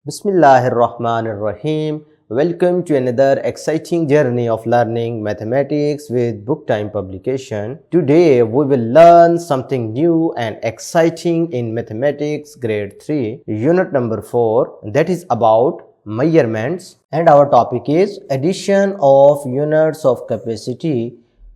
Bismillahirrahmanirrahim. Welcome to another exciting journey of learning mathematics with Book Time publication. Today we will learn something new and exciting in mathematics grade 3 unit number 4, that is about measurements, and our topic is addition of units of capacity.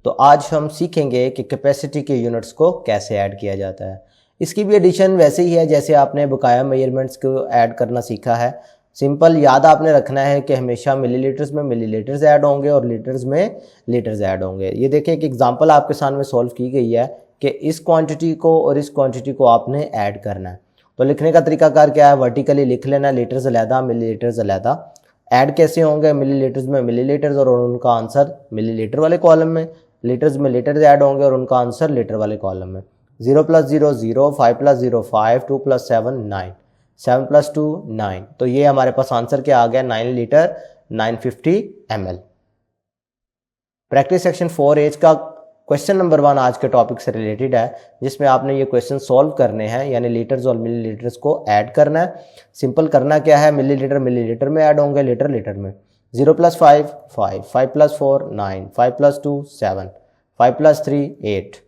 तो आज हम सीखेंगे कि capacity के units को कैसे add किया जाता है। इसकी भी एडिशन वैसे ही है जैसे आपने बकाया मेजरमेंट्स को ऐड करना सीखा है। सिंपल याद आपने रखना है कि हमेशा मिलीलीटर्स में मिलीलीटर्स ऐड होंगे और लीटर्स में लीटर्स ऐड होंगे। ये देखें एक एग्जांपल आपके सामने सॉल्व की गई है कि इस क्वांटिटी को और इस क्वांटिटी को आपने ऐड करना है। तो लिखने का तरीकाकार क्या है, वर्टिकली लिख लेना, लीटर्स अलहदा मिलीलीटर्स अलहदा। ऐड कैसे होंगे, मिलीलीटर्स में मिलीलीटर्स और उनका आंसर मिलीलीटर वाले कॉलम में, लीटर्स में लीटर्स ऐड होंगे और उनका आंसर लीटर वाले कॉलम में। 0 + 0 0, 5 + 0 5, 2 + 7 9, 7 + 2 9। तो ये हमारे पास आंसर क्या आ गया, 9 litre 950 ml। Practice section 4H का क्वेश्चन नंबर 1 आज के टॉपिक से रिलेटेड है, जिसमें आपने ये क्वेश्चन सॉल्व करने हैं, यानी लीटर्स और मिलीलीटर्स को ऐड करना है। सिंपल करना क्या है, मिलीलीटर मिलीलीटर में ऐड होंगे, लीटर लीटर में। 0 + 5 5, 5 + 4 9, 5 + 2 7, 5 + 3 8।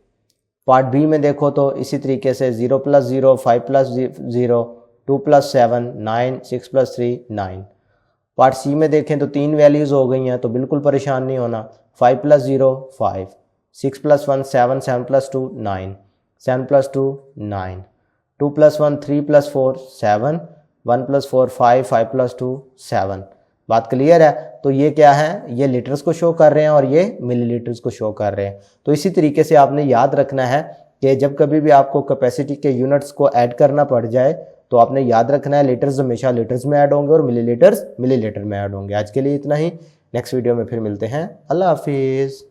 पार्ट बी में देखो तो इसी तरीके से 0 + 0 5 + 0 2 + 7 9, 6 + 3 9। पार्ट सी में देखें तो 3 वैल्यूज़ हो गई हैं, तो बिल्कुल परेशान नहीं होना। 5 + 0 5, 6 + 1 7, 7 + 2 9, 7 + 2 9, 2 + 1 3 + 4 7, 1 + 4 5, 5 + 2 7। बात क्लियर है। तो ये क्या है, ये लीटर्स को शो कर रहे हैं और ये मिलीलीटर्स को शो कर रहे हैं। तो इसी तरीके से आपने याद रखना है कि जब कभी भी आपको कैपेसिटी के यूनिट्स को ऐड करना पड़ जाए तो आपने याद रखना है लीटर्स हमेशा लीटर्स में ऐड होंगे और मिलीलीटर्स मिलीलीटर में ऐड होंगे। आज के लिए इतना ही, नेक्स्ट वीडियो में फिर मिलते हैं। अल्लाह हाफिज़।